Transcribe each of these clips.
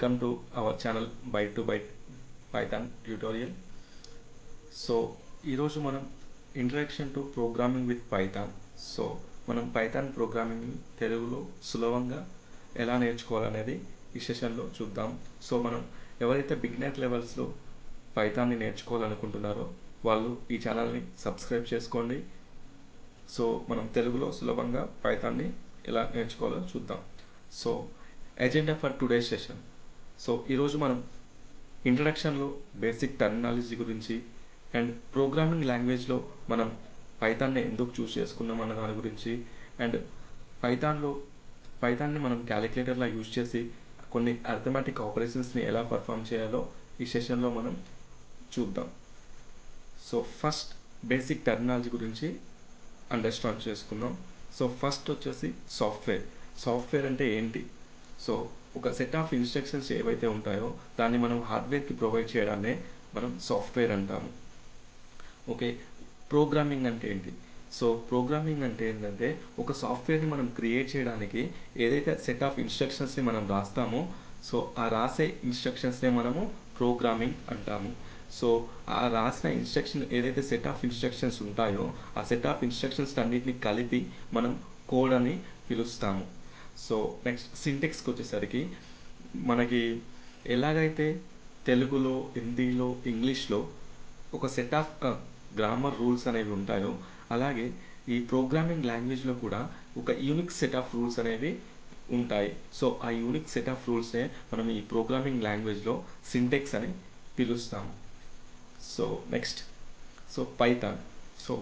Welcome to our channel Byte to Byte Python tutorial. So ఈరోజు మనం introduction to programming with Python. So మనం Python programming తెలుగులో సులభంగా ఎలా నేర్చుకోవాలనేది ఈ సెషన్లో చూద్దాం. సో మనం ఎవరైతే బిగినర్ లెవెల్స్లో పైథాన్ని నేర్చుకోవాలనుకుంటున్నారో వాళ్ళు ఈ ఛానల్ని సబ్స్క్రైబ్ చేసుకోండి. సో మనం తెలుగులో సులభంగా పైథాన్ని ఎలా నేర్చుకోవాలో చూద్దాం. So agenda for today session. So ఈరోజు మనం ఇంట్రడక్షన్లో బేసిక్ టర్మినాలజీ గురించి అండ్ ప్రోగ్రామింగ్ లాంగ్వేజ్లో మనం పైథాన్ని ఎందుకు చూస్ చేసుకున్నాం అన్న దాని గురించి అండ్ పైథాన్ని మనం క్యాలిక్యులేటర్లా యూజ్ చేసి కొన్ని అర్థమెటిక్ ఆపరేషన్స్ని ఎలా పర్ఫామ్ చేయాలో ఈ సెషన్లో మనం చూద్దాం. సో ఫస్ట్ బేసిక్ టర్మినాలజీ గురించి అండర్స్టాండ్ చేసుకుందాం. సో ఫస్ట్ వచ్చేసి సాఫ్ట్వేర్ అంటే ఏంటి? సో ఒక సెట్ ఆఫ్ ఇన్స్ట్రక్షన్స్ ఏవైతే ఉంటాయో దాన్ని మనం హార్డ్వేర్కి ప్రొవైడ్ చేయడాన్నే మనం సాఫ్ట్వేర్ అంటాము. ఓకే, ప్రోగ్రామింగ్ అంటే ఏంటి? సో ప్రోగ్రామింగ్ అంటే ఏంటంటే ఒక సాఫ్ట్వేర్ని మనం క్రియేట్ చేయడానికి ఏదైతే సెట్ ఆఫ్ ఇన్స్ట్రక్షన్స్ని మనం రాస్తామో సో ఆ రాసే ఇన్స్ట్రక్షన్స్నే మనము ప్రోగ్రామింగ్ అంటాము. సో ఆ రాసిన ఇన్స్ట్రక్షన్ ఏదైతే సెట్ ఆఫ్ ఇన్స్ట్రక్షన్స్ ఉంటాయో ఆ సెట్ ఆఫ్ ఇన్స్ట్రక్షన్స్ అన్నిటిని కలిపి మనం కోడ్ అని పిలుస్తాము. సో నెక్స్ట్ సింటెక్స్కి వచ్చేసరికి మనకి ఎలాగైతే తెలుగులో, హిందీలో, ఇంగ్లీష్లో ఒక సెట్ ఆఫ్ గ్రామర్ రూల్స్ అనేవి ఉంటాయో అలాగే ఈ ప్రోగ్రామింగ్ లాంగ్వేజ్లో కూడా ఒక యూనిక్ సెట్ ఆఫ్ రూల్స్ అనేవి ఉంటాయి. సో ఆ యూనిక్ సెట్ ఆఫ్ రూల్స్నే మనం ఈ ప్రోగ్రామింగ్ లాంగ్వేజ్లో సింటెక్స్ అని పిలుస్తాము. So next so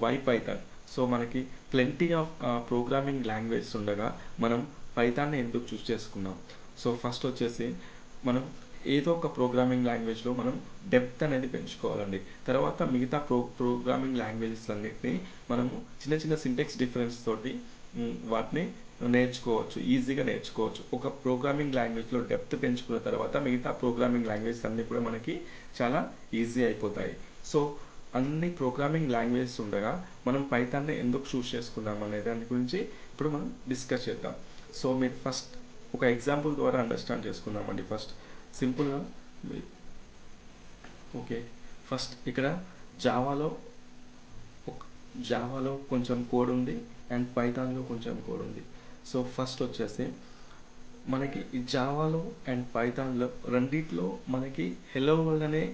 why Python? So మనకి ప్లెంటీ ఆఫ్ ప్రోగ్రామింగ్ లాంగ్వేజ్ ఉండగా మనం పైథాన్ని ఎందుకు చూస్ చేసుకున్నాం? సో ఫస్ట్ వచ్చేసి మనం ఏదో ఒక ప్రోగ్రామింగ్ లాంగ్వేజ్లో మనం డెప్త్ అనేది పెంచుకోవాలండి. తర్వాత మిగతా ప్రోగ్రామింగ్ లాంగ్వేజెస్ అన్నిటిని మనము చిన్న చిన్న సింటెక్స్ డిఫరెన్స్ తోటి వాటిని ఈజీగా నేర్చుకోవచ్చు. ఒక ప్రోగ్రామింగ్ లాంగ్వేజ్లో డెప్త్ పెంచుకున్న తర్వాత మిగతా ప్రోగ్రామింగ్ లాంగ్వేజెస్ అన్నీ కూడా మనకి చాలా ఈజీ అయిపోతాయి. సో అన్ని ప్రోగ్రామింగ్ లాంగ్వేజెస్ ఉండగా మనం పైథాన్ని ఎందుకు చూస్ చేసుకున్నాం అనే దాని గురించి ఇప్పుడు మనం డిస్కస్ చేద్దాం. సో మీరు ఫస్ట్ ఒక ఎగ్జాంపుల్ ద్వారా అండర్స్టాండ్ చేసుకుందామండి. ఫస్ట్ సింపుల్గా ఓకే, ఫస్ట్ ఇక్కడ జావాలో కొంచెం కోడ్ ఉంది అండ్ పైథాన్లో కొంచెం కోడ్ ఉంది. సో ఫస్ట్ వచ్చేసి మనకి ఈ జావాలో అండ్ పైథాన్లో రెండిట్లో మనకి హెలో వరల్డ్ అనే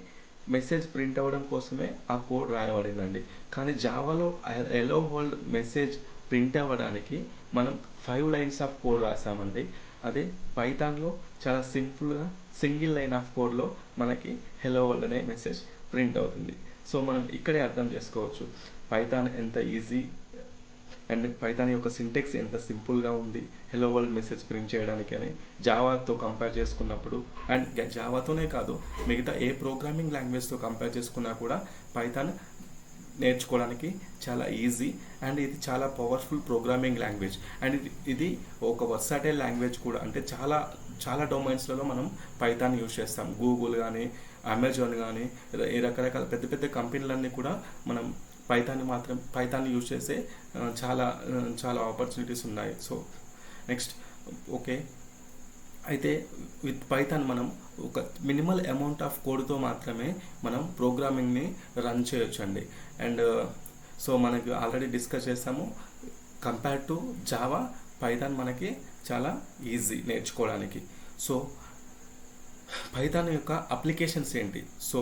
మెసేజ్ ప్రింట్ అవ్వడం కోసమే ఆ కోడ్ రాయబడిందండి. కానీ జావాలో హెలో వరల్డ్ మెసేజ్ ప్రింట్ అవ్వడానికి మనం 5 లైన్స్ ఆఫ్ కోడ్ రాసామండి. అదే పైథాన్లో చాలా సింపుల్గా సింగిల్ లైన్ ఆఫ్ కోడ్లో మనకి హెలో వరల్డ్ అనే మెసేజ్ ప్రింట్ అవుతుంది. సో మనం ఇక్కడే అర్థం చేసుకోవచ్చు పైథాన్ ఎంత ఈజీ అండ్ పైథాన్ యొక్క సింటెక్స్ ఎంత సింపుల్గా ఉంది హెలో వరల్డ్ మెసేజ్ ప్రింట్ చేయడానికి అని జావాతో కంపేర్ చేసుకున్నప్పుడు. అండ్ జావాతోనే కాదు మిగతా ఏ ప్రోగ్రామింగ్ లాంగ్వేజ్తో కంపేర్ చేసుకున్నా కూడా పైథాన్ నేర్చుకోవడానికి చాలా ఈజీ అండ్ ఇది చాలా పవర్ఫుల్ ప్రోగ్రామింగ్ లాంగ్వేజ్ అండ్ ఇది ఒక వర్సాటైల్ లాంగ్వేజ్ కూడా. అంటే చాలా డొమైన్స్లలో మనం పైథాన్ యూజ్ చేస్తాం. గూగుల్ కానీ, అమెజాన్ కానీ, ఈ రకరకాల పెద్ద పెద్ద కంపెనీలన్నీ కూడా మనం పైథాన్ని యూజ్ చేసే చాలా ఆపర్చునిటీస్ ఉన్నాయి. సో నెక్స్ట్ ఓకే, అయితే విత్ పైథాన్ మనం ఒక మినిమల్ అమౌంట్ ఆఫ్ కోడ్తో మాత్రమే మనం ప్రోగ్రామింగ్ని రన్ చేయొచ్చు అండి. అండ్ సో మనకి ఆల్రెడీ డిస్కస్ చేసాము కంపేర్ టు జావా పైథాన్ మనకి చాలా ఈజీ నేర్చుకోవడానికి. సో పైథాన్ యొక్క అప్లికేషన్స్ ఏంటి? సో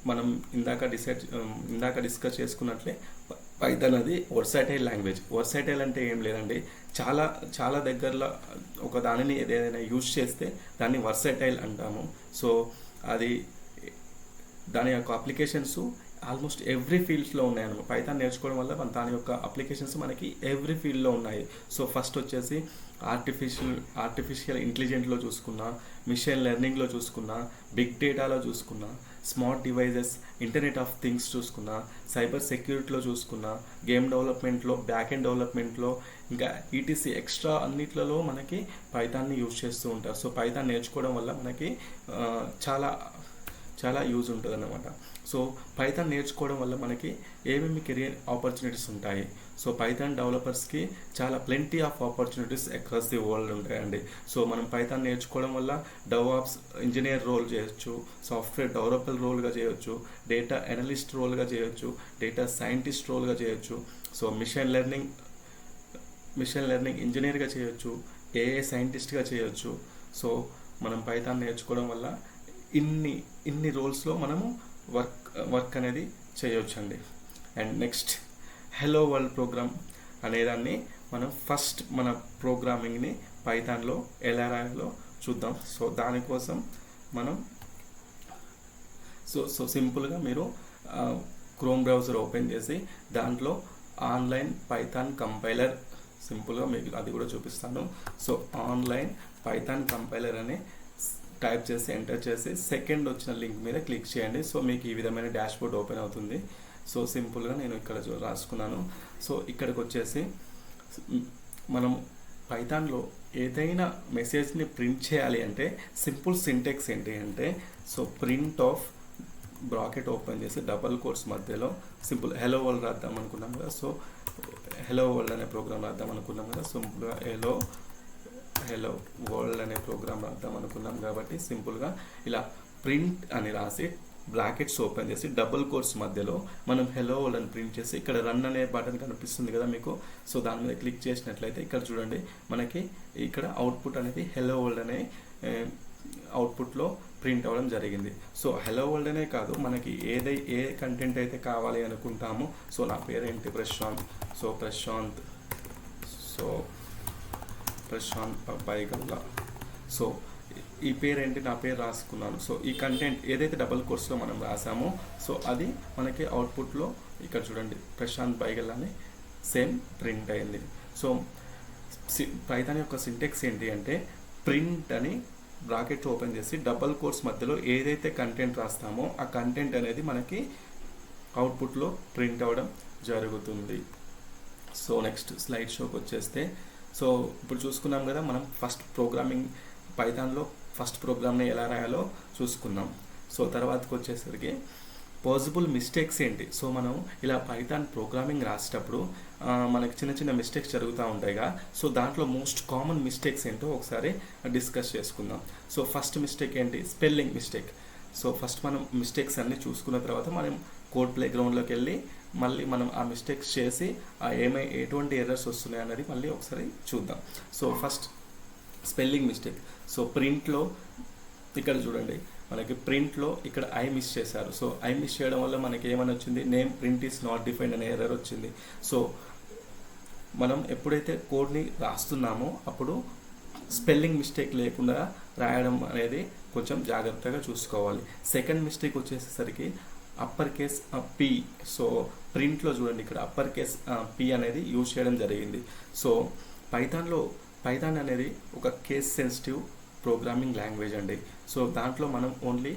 మనం ఇందాక డిస్కస్ చేసుకున్నట్లే పైథాన్ అది వర్సాటైల్ లాంగ్వేజ్. వర్సాటైల్ అంటే ఏం లేదండి, చాలా దగ్గరలో ఒక దానిని ఏదైనా యూజ్ చేస్తే దాన్ని వర్సాటైల్ అంటాము. సో అది దాని యొక్క అప్లికేషన్స్ ఆల్మోస్ట్ ఎవ్రీ ఫీల్డ్స్లో ఉన్నాయన్నమాట. పైథాన్ నేర్చుకోవడం వల్ల దాని యొక్క అప్లికేషన్స్ మనకి ఎవ్రీ ఫీల్డ్లో ఉన్నాయి. సో ఫస్ట్ వచ్చేసి ఆర్టిఫిషియల్ ఇంటెలిజెంట్లో చూసుకున్నా, మిషన్ లెర్నింగ్లో చూసుకున్నా, బిగ్ డేటాలో చూసుకున్నా, smart devices, internet of things చూసుకున్నా, సైబర్ సెక్యూరిటీలో చూసుకున్నా, గేమ్ డెవలప్మెంట్లో, బ్యాక్ ఎండ్ డెవలప్మెంట్లో, ఇంకా ఈటీసీ ఎక్స్ట్రా అన్నిట్లలో మనకి పైథాన్ని యూజ్ చేస్తూ ఉంటారు. సో పైథాన్ నేర్చుకోవడం వల్ల మనకి చాలా యూజ్ ఉంటుంది అన్నమాట. సో పైథాన్ నేర్చుకోవడం వల్ల మనకి ఏమేమి కెరియర్ ఆపర్చునిటీస్ ఉంటాయి? సో పైథాన్ డెవలపర్స్కి చాలా plenty of opportunities across the world ఉంటాయండి. సో మనం పైథాన్ నేర్చుకోవడం వల్ల డెవాప్స్ ఇంజనీర్ రోల్ చేయొచ్చు, సాఫ్ట్వేర్ డెవలపర్ రోల్గా చేయొచ్చు, డేటా అనలిస్ట్ రోల్గా చేయొచ్చు, డేటా సైంటిస్ట్ రోల్గా చేయొచ్చు, సో మిషన్ లెర్నింగ్ ఇంజనీర్గా చేయొచ్చు, ఏఐ సైంటిస్ట్గా చేయొచ్చు. సో మనం పైథాన్ నేర్చుకోవడం వల్ల ఇన్ని రోల్స్లో మనము వర్క్ అనేది చేయొచ్చండి. And next hello world program అనేదాన్ని మనం ఫస్ట్ మన ప్రోగ్రామింగ్ని పైథాన్లో ఎలా రాయాలో చూద్దాం. సో దానికోసం మనం సో సింపుల్గా మీరు క్రోమ్ బ్రౌజర్ ఓపెన్ చేసి దాంట్లో ఆన్లైన్ పైథాన్ కంపైలర్, సింపుల్గా మీకు అది కూడా చూపిస్తాను. సో ఆన్లైన్ పైథాన్ కంపైలర్ అని టైప్ చేసి ఎంటర్ చేసి సెకండ్ వచ్చిన లింక్ మీద క్లిక్ చేయండి. సో మీకు ఈ విధమైన డాష్బోర్డ్ ఓపెన్ అవుతుంది. సో సింపుల్గా నేను ఇక్కడ రాసుకున్నాను. సో ఇక్కడికి వచ్చేసి మనం పైథాన్లో ఏదైనా మెసేజ్ని ప్రింట్ చేయాలి అంటే సింపుల్ సింటెక్స్ ఏంటి అంటే, so print of bracket open చేసి డబల్ కోట్స్ మధ్యలో సింపుల్ హెలో వరల్డ్ రాద్దాం అనుకున్నాం కదా. సో హెలో వరల్డ్ అనే ప్రోగ్రామ్ రాద్దాం అనుకున్నాం కదా. సింపుల్గా హెలో వరల్డ్ అనే ప్రోగ్రామ్ రాద్దాం అనుకున్నాం కాబట్టి సింపుల్గా ఇలా ప్రింట్ అని రాసి బ్రాకెట్స్ ఓపెన్ చేసి డబుల్ కోట్స్ మధ్యలో మనం హెలో వరల్డ్ అని ప్రింట్ చేసి ఇక్కడ రన్ అనే బటన్ కనిపిస్తుంది కదా మీకు. సో దాని మీద క్లిక్ చేసినట్లయితే ఇక్కడ చూడండి మనకి ఇక్కడ అవుట్పుట్ అనేది హెలో వరల్డ్ అనే అవుట్పుట్లో ప్రింట్ అవ్వడం జరిగింది. సో హెలో వరల్డ్ అనే కాదు, మనకి ఏ కంటెంట్ అయితే కావాలి అనుకుంటామో, సో నా పేరేంటి ప్రశాంత్, సో ప్రశాంత్ పైగల్లా, సో ఈ పేరేంటి నా పేరు రాసుకున్నాను. సో ఈ కంటెంట్ ఏదైతే డబుల్ కోర్స్లో మనం రాసామో సో అది మనకి అవుట్పుట్లో ఇక్కడ చూడండి ప్రశాంత్ పైగల్లా అని సేమ్ ప్రింట్ అయింది. సో పైథాన్ యొక్క సింటెక్స్ ఏంటి అంటే ప్రింట్ అని బ్రాకెట్ ఓపెన్ చేసి డబుల్ కోర్స్ మధ్యలో ఏదైతే కంటెంట్ రాస్తామో ఆ కంటెంట్ అనేది మనకి అవుట్పుట్లో ప్రింట్ అవ్వడం జరుగుతుంది. సో నెక్స్ట్ స్లైడ్ షోకి వచ్చేస్తే, సో ఇప్పుడు చూసుకున్నాం కదా మనం ఫస్ట్ ప్రోగ్రామింగ్ పైథాన్లో ఫస్ట్ ప్రోగ్రామ్ని ఎలా రాయాలో చూసుకున్నాం. సో తర్వాతకి వచ్చేసరికి పాసిబుల్ మిస్టేక్స్ ఏంటి. సో మనం ఇలా పైథాన్ ప్రోగ్రామింగ్ రాసేటప్పుడు మనకి చిన్న మిస్టేక్స్ జరుగుతూ ఉంటాయిగా. సో దాంట్లో మోస్ట్ కామన్ మిస్టేక్స్ ఏంటో ఒకసారి డిస్కస్ చేసుకుందాం. సో ఫస్ట్ మిస్టేక్ ఏంటి, స్పెల్లింగ్ మిస్టేక్. సో ఫస్ట్ మనం మిస్టేక్స్ అన్నీ చూసుకున్న తర్వాత మనం కోడ్ ప్లే గ్రౌండ్లోకి వెళ్ళి మళ్ళీ మనం ఆ మిస్టేక్స్ చేసి ఎటువంటి ఎర్రర్స్ వస్తున్నాయి అన్నది మళ్ళీ ఒకసారి చూద్దాం. So first spelling mistake. So ప్రింట్లో ఇక్కడ చూడండి మనకి ప్రింట్లో ఇక్కడ ఐ మిస్ చేశారు. సో ఐ మిస్ చేయడం వల్ల మనకి ఏమని వచ్చింది, name print is not defined అనే ఎర్రర్ వచ్చింది. సో మనం ఎప్పుడైతే కోడ్ని రాస్తున్నామో అప్పుడు స్పెల్లింగ్ మిస్టేక్ లేకుండా రాయడం అనేది కొంచెం జాగ్రత్తగా చూసుకోవాలి. సెకండ్ మిస్టేక్ వచ్చేసరికి అప్పర్ కేస్ పి. సో ప్రింట్లో చూడండి ఇక్కడ అప్పర్ కేస్ పి అనేది యూజ్ చేయడం జరిగింది. సో పైథాన్ అనేది ఒక కేస్ సెన్సిటివ్ ప్రోగ్రామింగ్ లాంగ్వేజ్ అండి. సో దాంట్లో మనం ఓన్లీ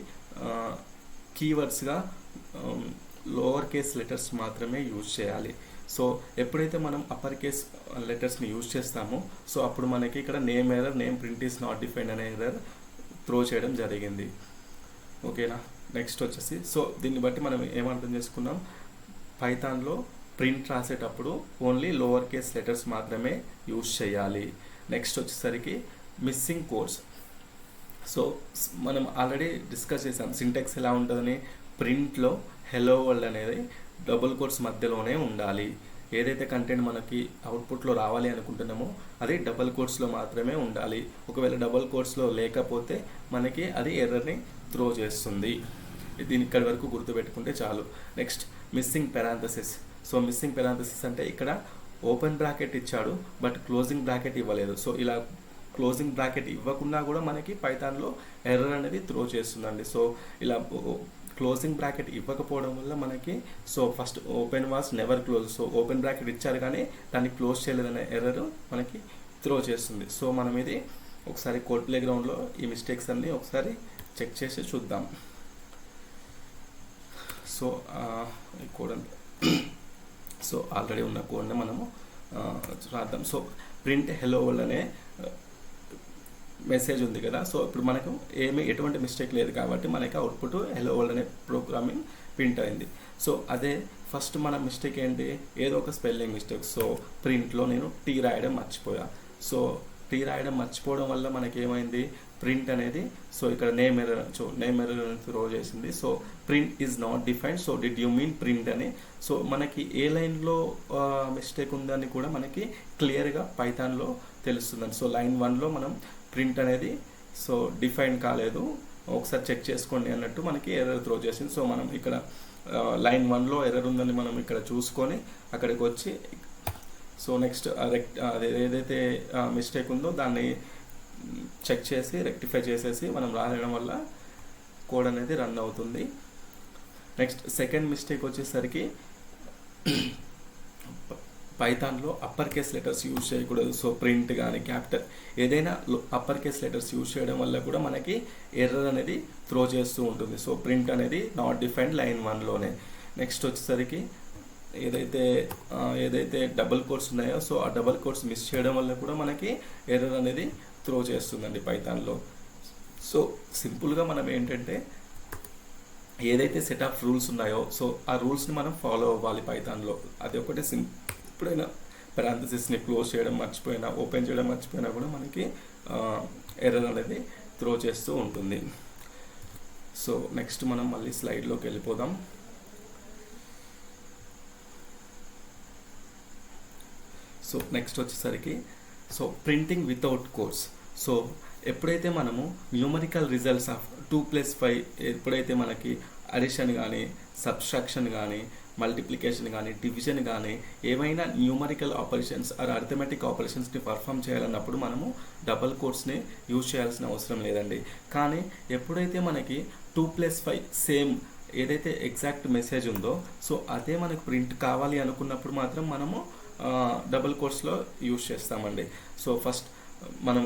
కీవర్డ్స్గా లోవర్ కేస్ లెటర్స్ మాత్రమే యూజ్ చేయాలి. సో ఎప్పుడైతే మనం అప్పర్ కేస్ లెటర్స్ని యూజ్ చేస్తామో సో అప్పుడు మనకి ఇక్కడ name print is not defined అనే ఎర్రర్ త్రో చేయడం జరిగింది. ఓకేనా. నెక్స్ట్ వచ్చేసి సో దీన్ని బట్టి మనం ఏమర్థం చేసుకున్నాం, పైథాన్లో ప్రింట్ రాసేటప్పుడు ఓన్లీ లోవర్ కేస్ లెటర్స్ మాత్రమే యూజ్ చేయాలి. నెక్స్ట్ వచ్చేసరికి మిస్సింగ్ కోడ్స్. సో మనం ఆల్రెడీ డిస్కస్ చేసాం సింటెక్స్ ఎలా ఉంటుందని. ప్రింట్లో హెలో వరల్డ్ అనేది డబుల్ కోట్స్ మధ్యలోనే ఉండాలి. ఏదైతే కంటెంట్ మనకి అవుట్పుట్లో రావాలి అనుకుంటున్నామో అది డబుల్ కోట్స్లో మాత్రమే ఉండాలి. ఒకవేళ డబుల్ కోట్స్లో లేకపోతే మనకి అది ఎర్రర్ని త్రో చేస్తుంది. దీని ఇక్కడి వరకు గుర్తుపెట్టుకుంటే చాలు. Next missing parenthesis. So missing parenthesis అంటే ఇక్కడ ఓపెన్ బ్రాకెట్ ఇచ్చాడు బట్ క్లోజింగ్ బ్రాకెట్ ఇవ్వలేదు. సో ఇలా క్లోజింగ్ బ్రాకెట్ ఇవ్వకుండా కూడా మనకి పైథాన్లో ఎర్రర్ అనేది త్రో చేస్తుందండి. సో ఇలా క్లోజింగ్ బ్రాకెట్ ఇవ్వకపోవడం వల్ల మనకి so first open was never close. So open bracket ఇచ్చారు కానీ దాన్ని క్లోజ్ చేయలేదనే ఎర్రర్ మనకి త్రో చేస్తుంది. సో మనం ఇది ఒకసారి కోడ్ ప్లే గ్రౌండ్లో ఈ మిస్టేక్స్ అన్నీ ఒకసారి చెక్ చేసి చూద్దాం. సో ఈ కోడ్ సో ఆల్రెడీ ఉన్న కోడ్ని మనము రాద్దాం. సో ప్రింట్ హెలో వరల్డ్ అనే మెసేజ్ ఉంది కదా. సో ఇప్పుడు మనకు ఎటువంటి మిస్టేక్ లేదు కాబట్టి మనకి అవుట్పుట్ హెలో వరల్డ్ అనే ప్రోగ్రామింగ్ ప్రింట్ అయింది. సో అదే ఫస్ట్ మన మిస్టేక్ ఏంటి, ఏదో ఒక స్పెల్లింగ్ మిస్టేక్. సో ప్రింట్లో నేను టీ రాయడం మర్చిపోయా. సో టీ రాయడం మర్చిపోవడం వల్ల మనకి ఏమైంది, ప్రింట్ అనేది, సో ఇక్కడ నేమ్ ఎర్రర్ త్రో చేసింది. So print is not defined, so did you mean print అని. సో మనకి ఏ లైన్లో మిస్టేక్ ఉందని కూడా మనకి క్లియర్గా పైథాన్లో తెలుస్తుందండి. సో లైన్ 1లో మనం ప్రింట్ అనేది సో డిఫైన్ కాలేదు, ఒకసారి చెక్ చేసుకోండి అన్నట్టు మనకి ఎర్రర్ త్రో చేసింది. సో మనం ఇక్కడ లైన్ 1లో ఎర్రర్ ఉందని మనం ఇక్కడ చూసుకొని అక్కడికి వచ్చి సో నెక్స్ట్ అది ఏదైతే మిస్టేక్ ఉందో దాన్ని చెక్ చేసి రెక్టిఫై చేసేసి మనం రాయడం వల్ల కోడ్ అనేది రన్ అవుతుంది. నెక్స్ట్ సెకండ్ మిస్టేక్ వచ్చేసరికి పైథాన్లో అప్పర్ కేస్ లెటర్స్ యూజ్ చేయకూడదు. సో ప్రింట్ కానీ క్యాపిటల్ ఏదైనా అప్పర్ కేస్ లెటర్స్ యూజ్ చేయడం వల్ల కూడా మనకి ఎర్రర్ అనేది త్రో చేస్తూ ఉంటుంది. సో ప్రింట్ అనేది నాట్ డిఫైన్డ్ లైన్ 1లోనే. నెక్స్ట్ వచ్చేసరికి ఏదైతే డబుల్ కోట్స్ ఉన్నాయో సో ఆ డబుల్ కోట్స్ మిస్ చేయడం వల్ల కూడా మనకి ఎర్రర్ అనేది త్రో చేస్తుందండి పైథాన్లో. సో సింపుల్గా మనం ఏంటంటే ఏదైతే సెట్ ఆఫ్ రూల్స్ ఉన్నాయో సో ఆ రూల్స్ని మనం ఫాలో అవ్వాలి పైథాన్లో. అది ఒకటి ఎప్పుడైనా పారాంథసిస్ని క్లోజ్ చేయడం మర్చిపోయినా, ఓపెన్ చేయడం మర్చిపోయినా కూడా మనకి ఎర్రర్ అనేది త్రో చేస్తూ ఉంటుంది. సో నెక్స్ట్ మనం మళ్ళీ స్లైడ్లోకి వెళ్ళిపోదాం. సో నెక్స్ట్ వచ్చేసరికి so printing without codes. So ఎప్పుడైతే మనము న్యూమరికల్ రిజల్ట్స్ ఆఫ్ 2+5 ఎప్పుడైతే మనకి అడిషన్ కానీ సబ్స్ట్రాక్షన్ కానీ మల్టిప్లికేషన్ కానీ డివిజన్ కానీ ఏమైనా న్యూమరికల్ ఆపరేషన్స్ ఆర్ అర్థమెటిక్ ఆపరేషన్స్ని పర్ఫామ్ చేయాలన్నప్పుడు మనము డబల్ కోడ్స్ని యూజ్ చేయాల్సిన అవసరం లేదండి. కానీ ఎప్పుడైతే మనకి 2+5 సేమ్ ఏదైతే ఎగ్జాక్ట్ మెసేజ్ ఉందో సో అదే మనకు ప్రింట్ కావాలి అనుకున్నప్పుడు మాత్రం మనము డబుల్ కోట్స్లో యూజ్ చేస్తామండి. సో ఫస్ట్ మనం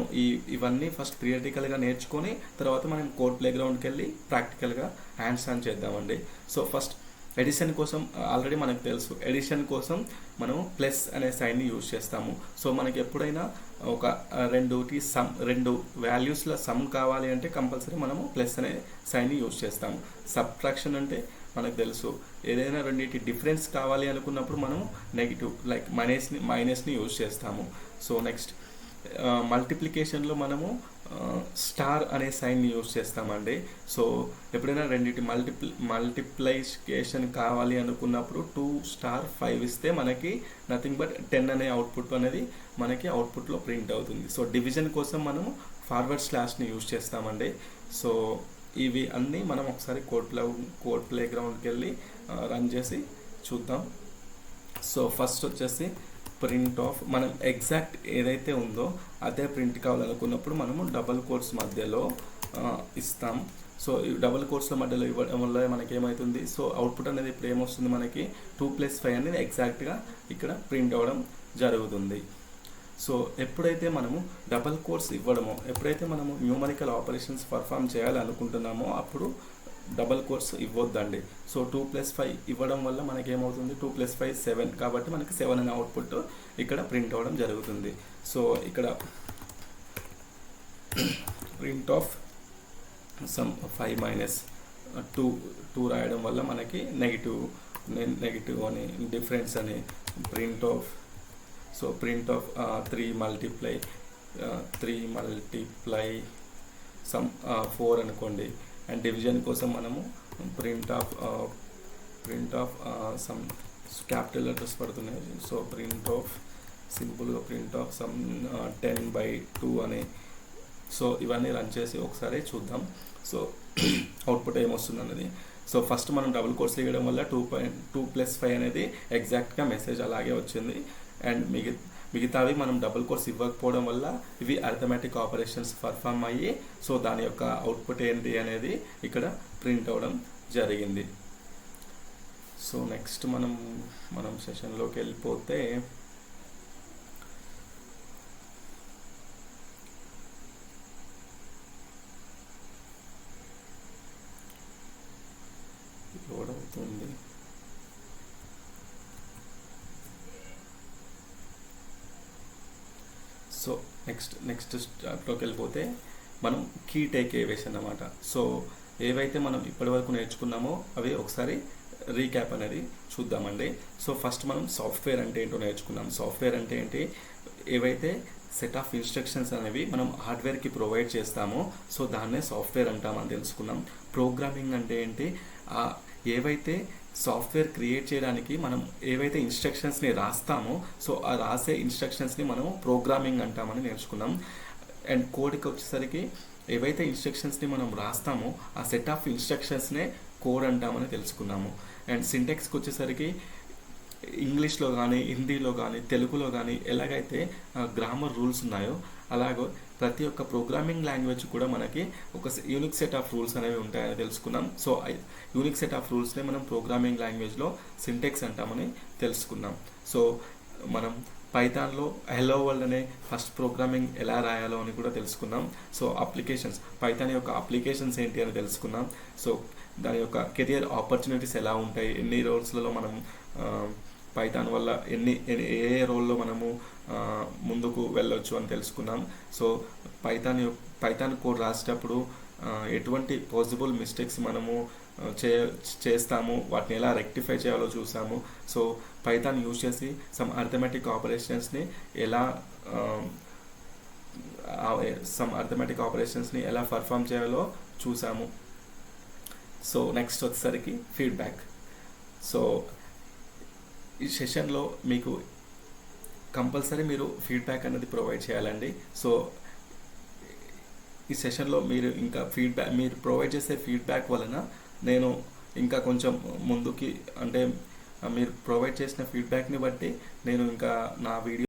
ఇవన్నీ ఫస్ట్ థియరిటికల్గా నేర్చుకొని తర్వాత మనం కోడ్ ప్లేగ్రౌండ్కి వెళ్ళి ప్రాక్టికల్గా హ్యాండ్స్ ఆన్ చేద్దామండి. సో ఫస్ట్ ఎడిషన్ కోసం ఆల్రెడీ మనకు తెలుసు, ఎడిషన్ కోసం మనం ప్లస్ అనే సైన్ని యూజ్ చేస్తాము. సో మనకి ఎప్పుడైనా ఒక రెండు వాల్యూస్ల సమ్ కావాలి అంటే కంపల్సరీ మనము ప్లస్ అనే సైన్ని యూజ్ చేస్తాము. సబ్ట్రాక్షన్ అంటే మనకు తెలుసు, ఏదైనా రెండింటి డిఫరెన్స్ కావాలి అనుకున్నప్పుడు మనం నెగిటివ్ లైక్ మైనస్ని యూజ్ చేస్తాము. సో నెక్స్ట్ మల్టిప్లికేషన్లో మనము స్టార్ అనే సైన్ని యూజ్ చేస్తామండి. సో ఎప్పుడైనా రెండింటి మల్టిప్లికేషన్ కావాలి అనుకున్నప్పుడు 2*5 ఇస్తే మనకి నథింగ్ బట్ 10 అనే అవుట్పుట్ అనేది మనకి అవుట్పుట్లో ప్రింట్ అవుతుంది. సో డివిజన్ కోసం మనము ఫార్వర్డ్ స్లాష్ని యూజ్ చేస్తామండి. సో ఇవి అన్నీ మనం ఒకసారి కోడ్ ప్లేగ్రౌండ్కి వెళ్ళి రన్ చేసి చూద్దాం. సో ఫస్ట్ వచ్చేసి ప్రింట్ ఆఫ్ మనం ఎగ్జాక్ట్ ఏదైతే ఉందో అదే ప్రింట్ కావాలనుకున్నప్పుడు మనము డబల్ కోట్స్ మధ్యలో ఇస్తాం. సో ఈ డబల్ కోట్స్ల మధ్యలో ఇవ్వడం వల్ల మనకి ఏమవుతుంది, సో అవుట్పుట్ అనేది ఇప్పుడు ఏమొస్తుంది, మనకి 2+5 అనేది ఎగ్జాక్ట్గా ఇక్కడ ప్రింట్ అవ్వడం జరుగుతుంది. సో ఎప్పుడైతే మనము డబల్ కోట్స్ ఇవ్వడమో, ఎప్పుడైతే మనము న్యూమరికల్ ఆపరేషన్స్ పర్ఫామ్ చేయాలనుకుంటున్నామో అప్పుడు డబల్ కోట్స్ ఇవ్వద్దండి. సో 2+5 ఇవ్వడం వల్ల మనకి ఏమవుతుంది, 2+5 7 కాబట్టి మనకి 7 అనే అవుట్పుట్ ఇక్కడ ప్రింట్ అవ్వడం జరుగుతుంది. సో ఇక్కడ ప్రింట్ ఆఫ్ సమ్ 5 - 2 రాయడం వల్ల మనకి నెగిటివ్ అని డిఫరెన్స్ అని print of. So print of 3 multiply some 4 అనుకోండి. అండ్ డివిజన్ కోసం మనము print of some capital letters పడుతున్నాయి. సో సింపుల్గా ప్రింట్ ఆఫ్ సమ్ 10/2 అని. సో ఇవన్నీ రన్ చేసి ఒకసారి చూద్దాం. సో అవుట్పుట్ ఏమొస్తుంది అన్నది. సో ఫస్ట్ మనం డబుల్ కోట్స్ ఇవ్వడం వల్ల 2+5 అనేది ఎగ్జాక్ట్గా మెసేజ్ అలాగే వచ్చింది. అండ్ మిగతావి మనం డబుల్ కోట్స్ ఇవ్వకపోవడం వల్ల ఇవి అర్థమెటిక్ ఆపరేషన్స్ పర్ఫామ్ అయ్యి సో దాని యొక్క అవుట్పుట్ ఏంటి అనేది ఇక్కడ ప్రింట్ అవ్వడం జరిగింది. సో నెక్స్ట్ మనం సెషన్లోకి వెళ్ళిపోతే లోడ్ అవుతుంది. సో నెక్స్ట్ స్టార్ట్లోకి వెళ్ళిపోతే మనం కీ టేక్ ఏవేస్ అన్నమాట. సో ఏవైతే మనం ఇప్పటివరకు నేర్చుకున్నామో అవి ఒకసారి రీక్యాప్ అనేది చూద్దామండి. సో ఫస్ట్ మనం సాఫ్ట్వేర్ అంటే ఏంటో నేర్చుకున్నాం. సాఫ్ట్వేర్ అంటే ఏంటి, ఏవైతే సెట్ ఆఫ్ ఇన్స్ట్రక్షన్స్ అనేవి మనం హార్డ్వేర్కి ప్రొవైడ్ చేస్తామో సో దాన్నే సాఫ్ట్వేర్ అంటామని తెలుసుకున్నాం. ప్రోగ్రామింగ్ అంటే ఏంటి, ఏవైతే సాఫ్ట్వేర్ క్రియేట్ చేయడానికి మనం ఏవైతే ఇన్స్ట్రక్షన్స్ని రాస్తామో సో ఆ రాసే ఇన్స్ట్రక్షన్స్ని మనం ప్రోగ్రామింగ్ అంటామని నేర్చుకున్నాం. అండ్ కోడ్కి వచ్చేసరికి ఏవైతే ఇన్స్ట్రక్షన్స్ని మనం రాస్తామో ఆ సెట్ ఆఫ్ ఇన్స్ట్రక్షన్స్నే కోడ్ అంటామని తెలుసుకున్నాము. అండ్ సింటెక్స్కి వచ్చేసరికి ఇంగ్లీష్లో కానీ హిందీలో కానీ తెలుగులో కానీ ఎలాగైతే గ్రామర్ రూల్స్ ఉన్నాయో అలాగో ప్రతి ఒక్క ప్రోగ్రామింగ్ లాంగ్వేజ్ కూడా మనకి ఒక యూనిక్ సెట్ ఆఫ్ రూల్స్ అనేవి ఉంటాయని తెలుసుకున్నాం. సో యూనిక్ సెట్ ఆఫ్ రూల్స్నే మనం ప్రోగ్రామింగ్ లాంగ్వేజ్లో సింటెక్స్ అంటామని తెలుసుకున్నాం. సో మనం పైథాన్లో హెలో వరల్డ్ అనే ఫస్ట్ ప్రోగ్రామింగ్ ఎలా రాయాలో అని కూడా తెలుసుకున్నాం. సో అప్లికేషన్స్, పైథాన్ యొక్క అప్లికేషన్స్ ఏంటి అని తెలుసుకున్నాం. సో దాని యొక్క కెరియర్ ఆపర్చునిటీస్ ఎలా ఉంటాయి, ఎన్ని రోల్స్లలో మనం పైథాన్ వల్ల ఏ రోల్లో మనము ముందుకు వెళ్ళొచ్చు అని తెలుసుకున్నాం. సో పైథాన్ కోడ్ రాసేటప్పుడు ఎటువంటి పాసిబుల్ మిస్టేక్స్ మనము చేస్తాము, వాటిని ఎలా రెక్టిఫై చేయాలో చూసాము. సో పైథాన్ యూజ్ చేసి సమ్ అర్థమెటిక్ ఆపరేషన్స్ని ఎలా పర్ఫామ్ చేయాలో చూసాము. సో నెక్స్ట్ వచ్చేసరికి ఫీడ్బ్యాక్. సో ఈ సెషన్లో మీకు కంపల్సరీ మీరు ఫీడ్బ్యాక్ అనేది ప్రొవైడ్ చేయాలండి. సో ఈ సెషన్లో మీరు ఇంకా మీరు ప్రొవైడ్ చేసే ఫీడ్బ్యాక్ వలన నేను ఇంకా కొంచెం ముందుకి, అంటే మీరు ప్రొవైడ్ చేసిన ఫీడ్బ్యాక్ని బట్టి నేను ఇంకా నా వీడియో